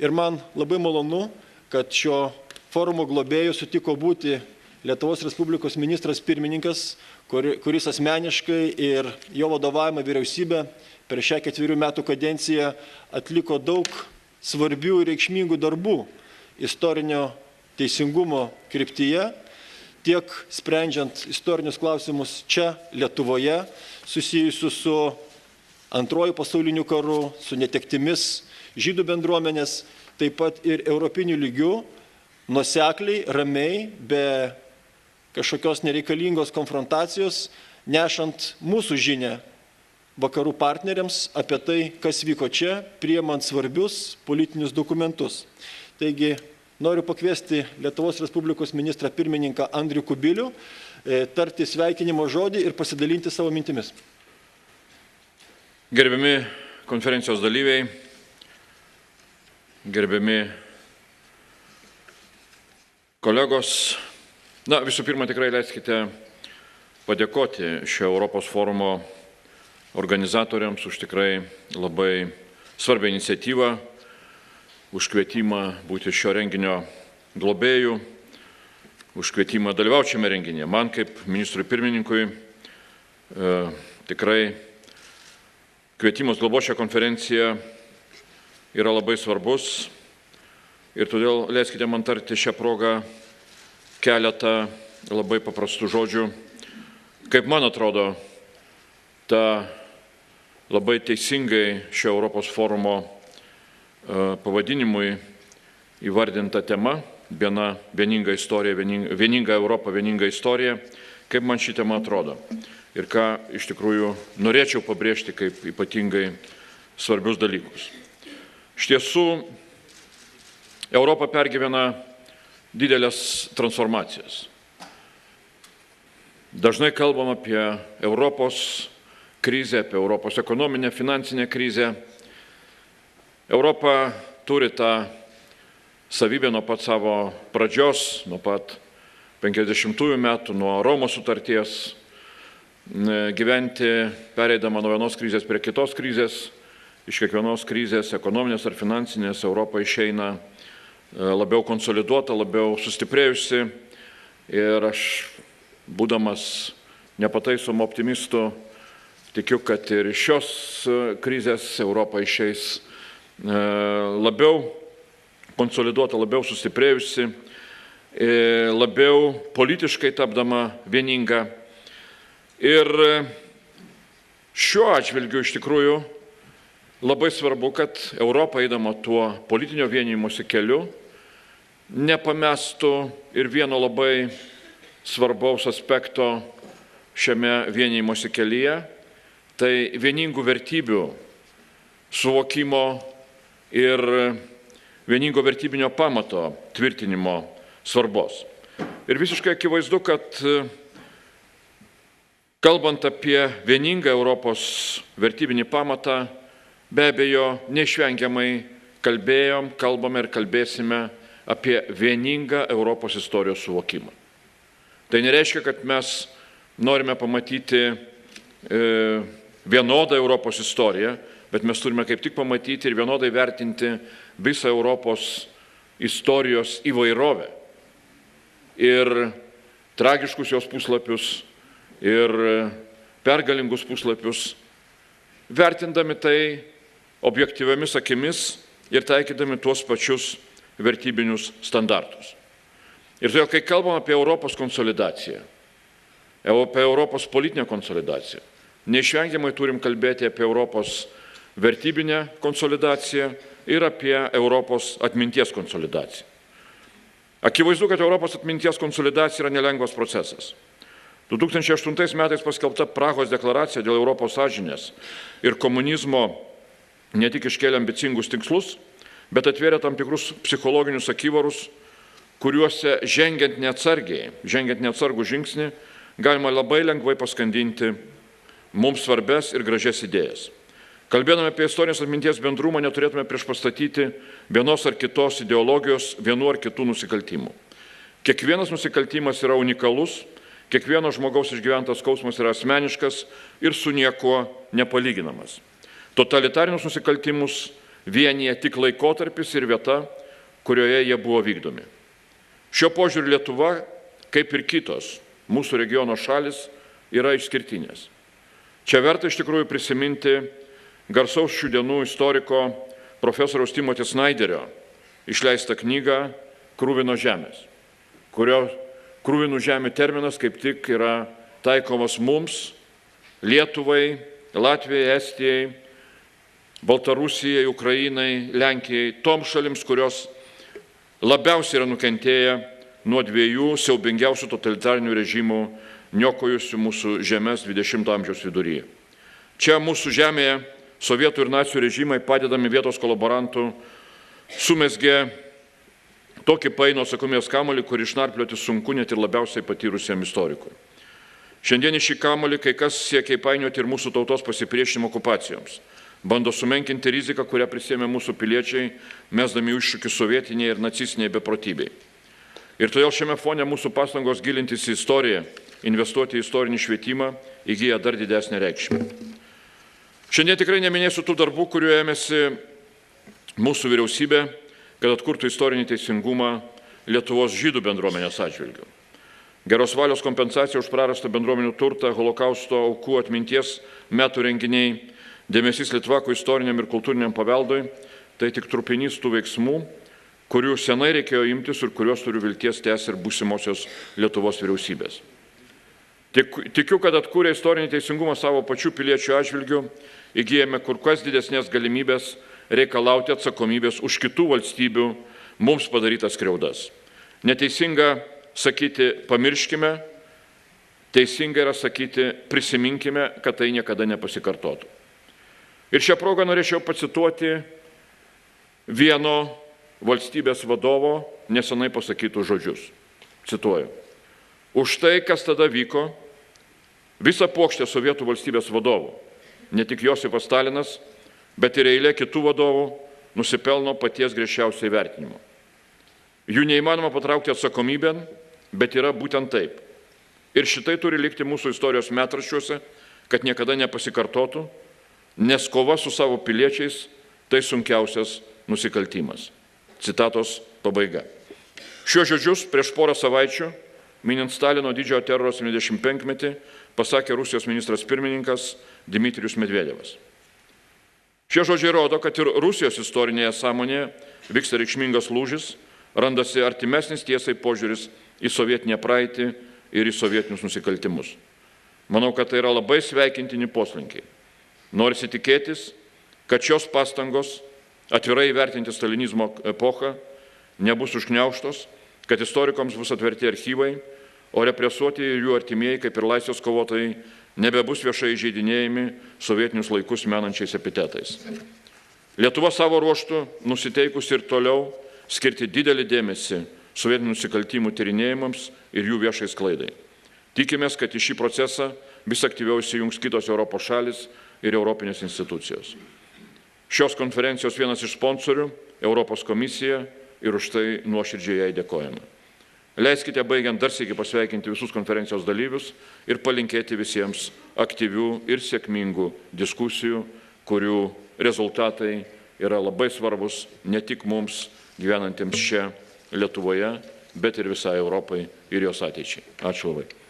Ir man labai malonu, kad šio forumo globėjų sutiko būti Lietuvos Respublikos ministras pirmininkas, kuris asmeniškai ir jo vadovavimą vyriausybę per šią 4 metų kadenciją atliko daug svarbių ir reikšmingų darbų istorinio teisingumo kryptyje, tiek sprendžiant istorinius klausimus čia Lietuvoje, susijusius su Antruoju pasauliniu karu, su netektimis žydų bendruomenės, taip pat ir europiniu lygiu, nuosekliai, ramiai, be kažkokios nereikalingos konfrontacijos, nešant mūsų žinią vakarų partneriams apie tai, kas vyko čia, priimant svarbius politinius dokumentus. Taigi, noriu pakviesti Lietuvos Respublikos ministrą pirmininką Andrių Kubilių, tarti sveikinimo žodį ir pasidalinti savo mintimis. Gerbiami konferencijos dalyviai, gerbiami kolegos, visų pirma, tikrai leiskite padėkoti šio Europos forumo organizatoriams už tikrai labai svarbią iniciatyvą, už kvietimą būti šio renginio globėjų, už kvietimą dalyvauti šiame renginyje. Man kaip ministrui pirmininkui tikrai kvietimas globoti šią konferenciją yra labai svarbus ir todėl leiskite man tarti šią progą keletą labai paprastų žodžių, kaip man atrodo, ta labai teisingai šio Europos forumo pavadinimui įvardinta tema, vieninga istorija, vieninga Europa, vieninga istorija, kaip man ši tema atrodo. Ir ką iš tikrųjų norėčiau pabrėžti kaip ypatingai svarbius dalykus. Iš tiesų, Europa pergyvena didelės transformacijas. Dažnai kalbam apie Europos krizę, apie Europos ekonominę, finansinę krizę. Europa turi tą savybę nuo pat savo pradžios, nuo pat 50-ųjų metų, nuo Romos sutarties, gyventi pereidama nuo vienos krizės prie kitos krizės. Iš kiekvienos krizės, ekonominės ar finansinės, Europa išeina labiau konsoliduota, labiau sustiprėjusi. Ir aš, būdamas nepataisomu optimistu, tikiu, kad ir iš šios krizės Europa išeis labiau konsoliduota, labiau sustiprėjusi, labiau politiškai tapdama vieninga. Ir šiuo atžvilgiu iš tikrųjų labai svarbu, kad Europa, eidama tuo politinio vienijimosi keliu, nepamestų ir vieno labai svarbaus aspekto šiame vienijimosi kelyje, tai vieningų vertybių suvokimo ir vieningo vertybinio pamato tvirtinimo svarbos. Ir visiškai akivaizdu, kad kalbant apie vieningą Europos vertybinį pamatą, be abejo, neišvengiamai kalbame ir kalbėsime apie vieningą Europos istorijos suvokimą. Tai nereiškia, kad mes norime pamatyti vienodą Europos istoriją, bet mes turime kaip tik pamatyti ir vienodai vertinti visą Europos istorijos įvairovę. Ir tragiškus jos puslapius, ir pergalingus puslapius, vertindami tai objektyviamis akimis ir taikydami tuos pačius vertybinius standartus. Ir todėl, kai kalbam apie Europos konsolidaciją, apie Europos politinę konsolidaciją, neišvengiamai turim kalbėti apie Europos vertybinę konsolidaciją ir apie Europos atminties konsolidaciją. Akivaizdu, kad Europos atminties konsolidacija yra nelengvas procesas. 2008 metais paskelbta Prahos deklaracija dėl Europos sąžinės ir komunizmo ne tik iškėlė ambicingus tikslus, bet atvėrė tam tikrus psichologinius akivarus, kuriuose žengiant neatsargų žingsnį, galima labai lengvai paskandinti mums svarbes ir gražias idėjas. Kalbėdami apie istorinės atminties bendrumą, neturėtume priešpastatyti vienos ar kitos ideologijos, vienų ar kitų nusikaltimų. Kiekvienas nusikaltimas yra unikalus, kiekvieno žmogaus išgyventas skausmas yra asmeniškas ir su niekuo nepalyginamas. Totalitarinius nusikaltimus vienyje tik laikotarpis ir vieta, kurioje jie buvo vykdomi. Šio požiūriu Lietuva, kaip ir kitos mūsų regiono šalis, yra išskirtinės. Čia verta iš tikrųjų prisiminti garsaus šių dienų istoriko profesoriaus Timothy Snyderio išleistą knygą Kruvino žemės, kurio krūvinų žemių terminas kaip tik yra taikomas mums, Lietuvai, Latvijai, Estijai, Baltarusijai, Ukrainai, Lenkijai, toms šalims, kurios labiausiai yra nukentėję nuo dviejų siaubingiausių totalitarinių režimų, niokojusių mūsų žemės 20-ojo amžiaus viduryje. Čia mūsų žemėje sovietų ir nacių režimai, padedami vietos kolaborantų, sumezgė tokį paino atsakomybės kamuolį, kurį išnarplioti sunku net ir labiausiai patyrusiam istorikui. Šiandien į šį kamuolį kai kas siekia įpainioti ir mūsų tautos pasipriešinimo okupacijoms. Bando sumenkinti riziką, kurią prisėmė mūsų piliečiai, mesdami iššūkį sovietiniai ir nacistiniai beprotybei. Ir todėl šiame fone mūsų pastangos gilintis į istoriją, investuoti į istorinį švietimą, įgyja dar didesnę reikšmę. Šiandien tikrai neminėsiu tų darbų, kuriuo ėmėsi mūsų vyriausybė, kad atkurtų istorinį teisingumą Lietuvos žydų bendruomenės atžvilgiu. Geros valios kompensacija už prarastą bendruomenių turtą, holokausto aukų atminties metų renginiai, dėmesys litvakų istoriniam ir kultūriniam paveldui, tai tik trupinys tų veiksmų, kurių senai reikėjo imtis ir kuriuos turiu vilties tęsti ir būsimosios Lietuvos vyriausybės. Tikiu, kad atkūrę istorinį teisingumą savo pačių piliečių atžvilgių, įgyjame kur kas didesnės galimybės reikalauti atsakomybės už kitų valstybių mums padarytas skriaudas. Neteisinga sakyti pamirškime, teisinga yra sakyti prisiminkime, kad tai niekada nepasikartotų. Ir šią progą norėčiau pacituoti vieno valstybės vadovo nesenai pasakytų žodžius. Cituoju. Už tai, kas tada vyko, visa puokštė sovietų valstybės vadovų, ne tik Josifas Stalinas, bet ir eilė kitų vadovų nusipelno paties griežčiausio įvertinimo. Jų neįmanoma patraukti atsakomybėn, bet yra būtent taip. Ir šitai turi likti mūsų istorijos metraščiuose, kad niekada nepasikartotų, nes kova su savo piliečiais tai sunkiausias nusikaltimas. Citatos pabaiga. Šiuos žodžius prieš porą savaičių, minint Stalino didžiojo teroro 75-metį, pasakė Rusijos ministras pirmininkas Dmitrijus Medvedevas. Šie žodžiai rodo, kad ir Rusijos istorinėje sąmonėje vyksta reikšmingas lūžis, randasi artimesnis tiesai požiūris į sovietinę praeitį ir į sovietinius nusikaltimus. Manau, kad tai yra labai sveikintini poslinkiai. Norisi tikėtis, kad šios pastangos atvirai įvertinti stalinizmo epochą nebus užgniaužtos, kad istorikams bus atverti archyvai, o represuoti ir jų artimieji, kaip ir laisvės kovotojai, nebebus viešai įžeidinėjami sovietinius laikus menančiais epitetais. Lietuva savo ruožtų nusiteikusi ir toliau skirti didelį dėmesį sovietinių nusikaltimų tyrinėjimams ir jų viešai sklaidai. Tikimės, kad į šį procesą vis aktyviau įsijungs kitos Europos šalis ir europinės institucijos. Šios konferencijos vienas iš sponsorių – Europos komisija ir už tai nuoširdžiai jai dėkojame. Leiskite baigiant dar sykį pasveikinti visus konferencijos dalyvius ir palinkėti visiems aktyvių ir sėkmingų diskusijų, kurių rezultatai yra labai svarbus ne tik mums gyvenantiems čia Lietuvoje, bet ir visai Europai ir jos ateičiai. Ačiū labai.